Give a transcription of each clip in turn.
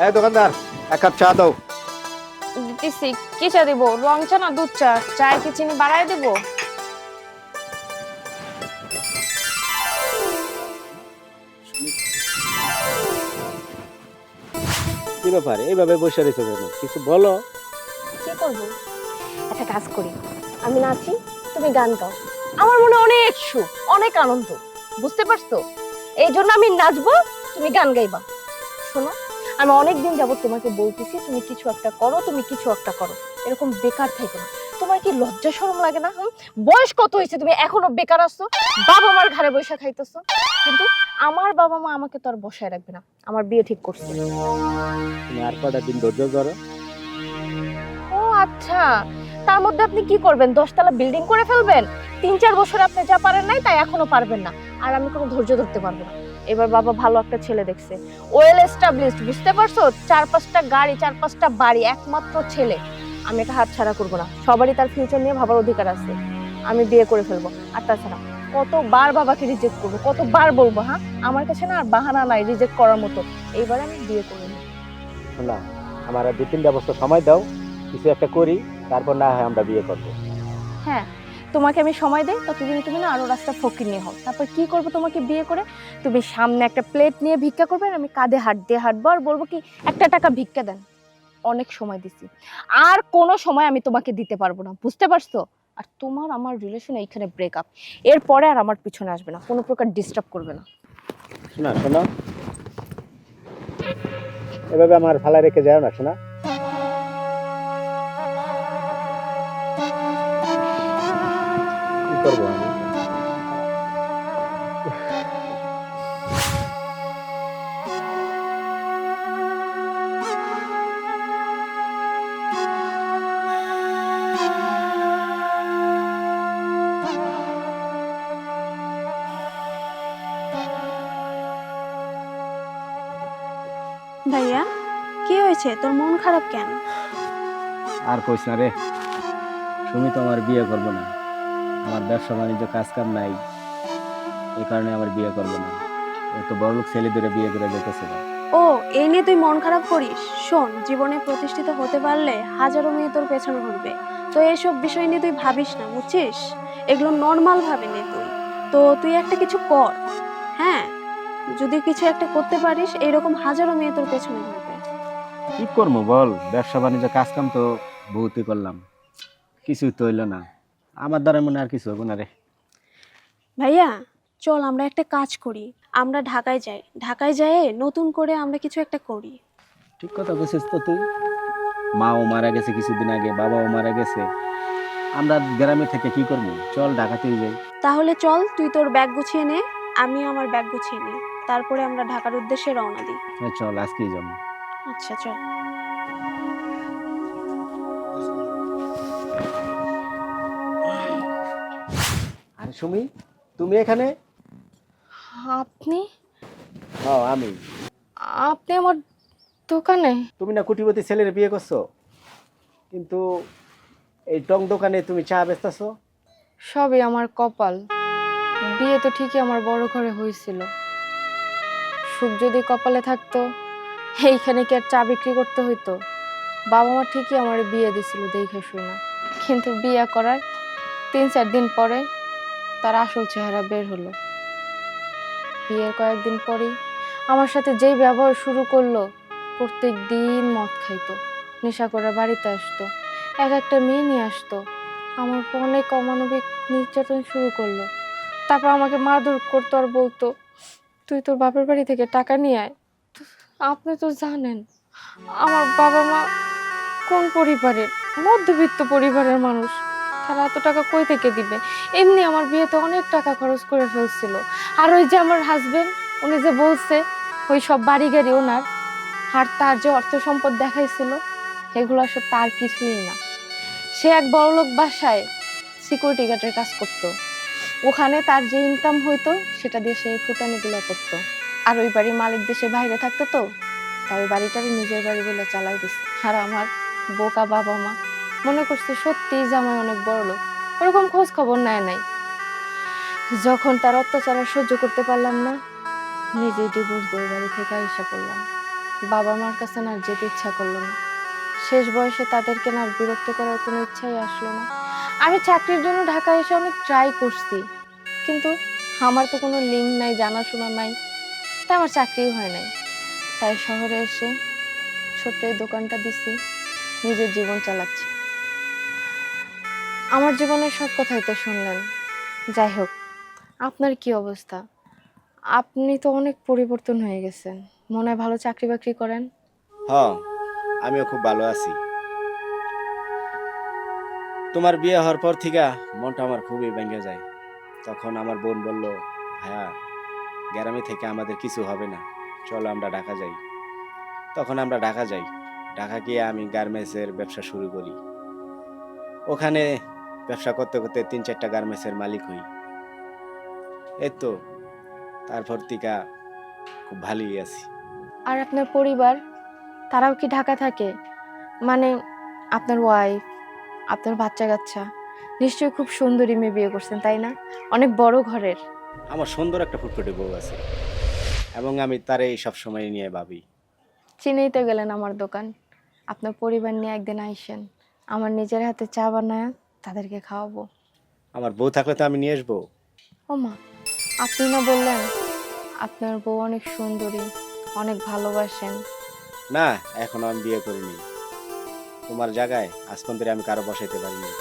এই দোকানদার, এক কাপ চা দাও। দিতেছি। কি চা দিব? রং চা না দুধ চা? চায় কি চিনি বাড়ায় দিব? কি ব্যাপার এইভাবে বসে রয়েছে কেন? কিছু বলো। কি করব? একটা কাজ করি, আমি নাচি, তুমি গান গাও। আমার মনে অনেক সুখ, অনেক আনন্দ, বুঝতে পারছো? এই জন্য আমি নাচবো, তুমি গান গাইবা। শোনো, আমি অনেকদিন যাবত তোমাকে বলতেছি তুমি কিছু একটা করো, তুমি কিছু একটা করো, এরকম বেকার থাকো না। তোমার কি লজ্জা শরম লাগে না? বয়স কত হয়েছে, তুমি এখনো বেকার আছো, বাবা মার ঘরে বসে খাইতেছো। কিন্তু আমার বাবা মা আমাকে তো আর বসায় রাখবে না, আমার বিয়ে ঠিক করছে। তুমি আর কটা দিন ধৈর্য ধরো। ও আচ্ছা, তার মধ্যে আপনি কি করবেন? 10 তলা বিল্ডিং করে ফেলবেন? 3-4 বছর আপনি যা পারেন নাই তাই এখনো পারবেন না, আর আমি কোনো ধৈর্য ধরতে পারবো না। এবার বাবা ভালো একটা ছেলে দেখছে, ওয়েল এস্টাবলিশড, বুঝতে পারছো? 4-5টা গাড়ি, 4-5টা বাড়ি, একমাত্র ছেলে। আমি এটা হাতছাড়া করবো না, সবারই তার ফিউচার নিয়ে ভাবার অধিকার আছে। আমি বিয়ে করে ফেলবো। আর তাছাড়া কতবার বাবাকে রিজেক্ট করবো, কতবার বলবো? হ্যাঁ, আমার কাছে না আর বাহানা নাই রিজেক্ট করার মতো। এইবার আমি বিয়ে করে নেব। না, আমার আর 2-3টা বছর সময় দাও, কিছু একটা করি, তারপর না হয় আমরা বিয়ে করবো। হ্যাঁ, তোমাকে আমি সময় দেই, ততদিন তুমি না আরো রাস্তা ফকির নিয়ে হও। তারপর কি করবো তোমাকে বিয়ে করে? তুমি সামনে একটা প্লেট নিয়ে ভিক্ষা করবে, আর আমি কাঁধে হাত দিয়ে হাঁটবো, আর বলবো কি, একটা টাকা ভিক্ষা দেন। অনেক সময় দিছি, আর কোনো সময় আমি তোমাকে দিতে পারবো না, বুঝতে পারছো? আর তোমার আমার রিলেশন এইখানে ব্রেকআপ। এরপরে আর আমার পিছনে আসবে না, কোনো প্রকার ডিস্টার্ব করবে না। শোনা শোনো, এভাবে আমার ফালা রেখে যাও না শোনা। কি করবো আমি? ভাইয়া, কি হয়েছে? তোর মন খারাপ কেন? আর কইস না রে, সুমি তো আমার বিয়ে করবো না। আমার ব্যবসা বাণিজ্য কাজ কাম নাই, এই কারণে আমার বিয়ে করবো না। একটু বড়লোক ছেলে ধরে বিয়ে করে যেতেছে না। ও, এই নিয়ে তুই মন খারাপ করিস? শোন, জীবনে প্রতিষ্ঠিত হতে পারলে হাজারো মেয়ে তোর পেছনে ঘুরবে। তো এইসব বিষয় নিয়ে তুই ভাবিস না, বুঝছিস? এগুলো নর্মাল ভাবে নে তুই। তো তুই একটা কিছু কর। হ্যাঁ, যদি কিছু একটা করতে পারিস, এরকম হাজারো মেয়ে তোর পেছনে ঘুরবে। কি করবো বল, ব্যবসা বাণিজ্য কাজ কাম তো বহুতই করলাম, কিছুই তো হইলো না। আমার দ্বারা মনে আর কিছু হবো না রে। ভাইয়া, চল আমরা একটা কাজ করি। আমরা ঢাকায় যাই, ঢাকায় যেয়ে নতুন করে আমরা কিছু একটা করি। ঠিক কথা বলছিস তো তুই। মাও মারা গেছে কিছুদিন আগে, বাবাও মারা গেছে, আমরা গ্রামে থেকে কি করবো? চল ঢাকাতেই যাই। তাহলে চল, তুই তোর ব্যাগ গুছিয়ে নে, আমিও আমার ব্যাগ গুছিয়ে নিই। তারপরে আমরা ঢাকার উদ্দেশ্যে রওনা দিই। হ্যাঁ, চল আজকেই যাবো। আচ্ছা, চল। আরে সুমি, তুমি এখানে? আপনি? হ্যাঁ আমি। আপনি আমার দোকানে? তুমি না কোটিপতি ছেলের বিয়ে করছো, কিন্তু এই টং দোকানে তুমি চা বেচতেছো? সবই আমার কপাল। বিয়ে তো ঠিকই আমার বড় ঘরে হয়েছিল, সুখ যদি কপালে থাকতো এইখানে কি আর চা বিক্রি করতে হইতো? বাবা মা ঠিকই আমার বিয়ে দিছিল দেখে শুই না, কিন্তু বিয়ে করার 3-4 দিন পরে তার আসল চেহারা বের হলো। বিয়ের কয়েকদিন পরেই আমার সাথে যেই ব্যবহার শুরু করলো, প্রত্যেক দিন মদ খাইতো, নেশা করে বাড়িতে আসতো, এক একটা মেয়ে নিয়ে আসতো, আমার উপর অনেক অমানবিক নির্যাতন শুরু করলো। তারপর আমাকে মারধর করতো আর বলতো, তুই তোর বাপের বাড়ি থেকে টাকা নিয়ে আয়। আপনি তো জানেন আমার বাবা মা কোন পরিবারের, মধ্যবিত্ত পরিবারের মানুষ, তারা এত টাকা কই থেকে দিবে? এমনি আমার বিয়েতে অনেক টাকা খরচ করে ফেলছিল। আর ওই যে আমার হাজবেন্ড, উনি যে বলছে ওই সব বাড়ি গাড়ি ওনার, আর তার যে অর্থ সম্পদ দেখাইছিল, এগুলো আসলে তার কিছুই না। সে এক বড়লোক বাসায় সিকিউরিটি গার্ডের কাজ করতো, ওখানে তার যে ইনকাম হইতো সেটা দিয়ে সে ফুটানিগুলো করতো। আর ওই বাড়ির মালিক দেশে বাইরে থাকতো, তো তাই ওই বাড়িটারে নিজের বাড়ি বলে চালাই দিছে। আর আমার বোকা বাবা মা মনে করছে সত্যিই জামাই অনেক বড় লোক, ওরকম খোঁজ খবর নেয় নাই। যখন তার অত্যাচার আর সহ্য করতে পারলাম না, নিজেই ডিভোর্স দিয়ে ওই বাড়ি থেকে আইসা পড়লাম। বাবা মার কাছে না আর যেতে ইচ্ছা করলো না। শেষ বয়সে তাদেরকে না আর বিরক্ত করার কোনো ইচ্ছাই আসলো না। আমি চাকরির জন্য ঢাকায় এসে অনেক ট্রাই করছি, কিন্তু আমার তো কোনো লিঙ্ক নাই, জানাশোনা নাই, তাই আমার চাকরিই হয় নাই। তাই শহরে এসে ছোট্ট এই দোকানটা দিছি, নিজের জীবন চালাচ্ছি। আমার জীবনের সব কথাই তো শুনলেন। যাই হোক, আপনার কি অবস্থা? আপনি তো অনেক পরিবর্তন হয়ে গেছেন, মনে হয় ভালো চাকরি বাকরি করেন। হ্যাঁ, আমিও খুব ভালো আছি। তোমার বিয়ে হওয়ার পর থেকে মনটা আমার খুবই ভেঙে যায়। তখন আমার বোন বলল, ভাইয়া গ্রামে থেকে আমাদের কিছু হবে না, চলো আমরা ঢাকা যাই। তখন আমরা ঢাকা যাই। ঢাকা গিয়ে আমি গার্মেন্টসের ব্যবসা শুরু করি। ওখানে ব্যবসা করতে করতে 3-4টা গার্মেন্টসের মালিক হই। এই তো, তারপর থেকে খুব ভালোই আছি। আর আপনার পরিবার, তারাও কি ঢাকা থাকে? মানে আপনার ওয়াইফ, আপনার বাচ্চা কাচ্চা, নিশ্চয়ই খুব সুন্দরী মেয়ে বিয়ে করছেন, তাই না? অনেক বড় ঘরের। আমার সুন্দর একটা ফুটফুটে বউ আছে এবং আমি তারে সবসময় নিয়ে ভাবি। চিনেই তো গেলেন আমার দোকান। আপনার পরিবার নিয়ে একদিন আইসেন, আমার নিজের হাতে চা বানায় তাদেরকে খাওয়াবো। আমার বউ থাকলে তো আমি নিয়ে আসবো। ও মা, আপনি না বললেন আপনার বউ অনেক সুন্দরী, অনেক ভালোবাসেন? না, এখনো আমি বিয়ে করিনি। তোমার জায়গায় আজ পর্যন্ত আমি কারো বসাইতে পারিনি।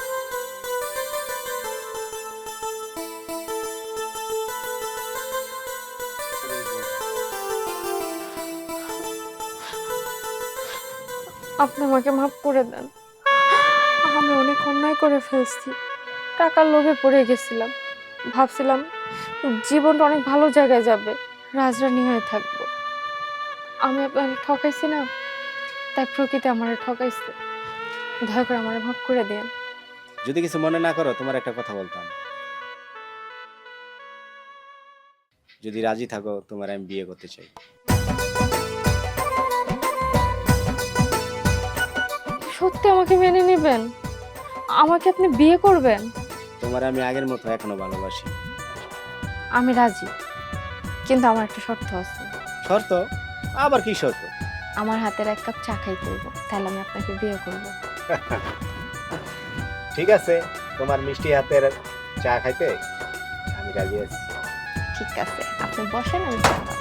আপনি আমাকে মাফ করে দেন। আমি অনেক অন্যায় করে ফেলছি, টাকার লোভে পড়ে গেছিলাম। ভাবছিলাম জীবনটা অনেক ভালো জায়গায় যাবে, রাজরানী হয়ে থাকবো। আমি আপনাকে ঠকাইছি না, তাই প্রকৃতি আমার ঠকাইছে। দয়া করে আমার মাফ করে দেন। যদি কিছু মনে না করো, তোমার একটা কথা বলতাম। যদি রাজি থাকো, তোমার আমি বিয়ে করতে চাই। সত্যি আমাকে মেনে নেবেন? আমাকে আপনি বিয়ে করবেন? তোমার আমি আগের মতো এখনো ভালোবাসি। আমি রাজি, কিন্তু আমার একটা শর্ত আছে। শর্ত? আবার কি শর্ত? আমার হাতের 1 কাপ চা খাইতে হইব, তাহলে আমি আপনাকে বিয়ে করব। ঠিক আছে, তোমার মিষ্টি হাতের চা খাইতে আমি রাজি আছি। ঠিক আছে, আপনি বসেন, আমি চা খাবো।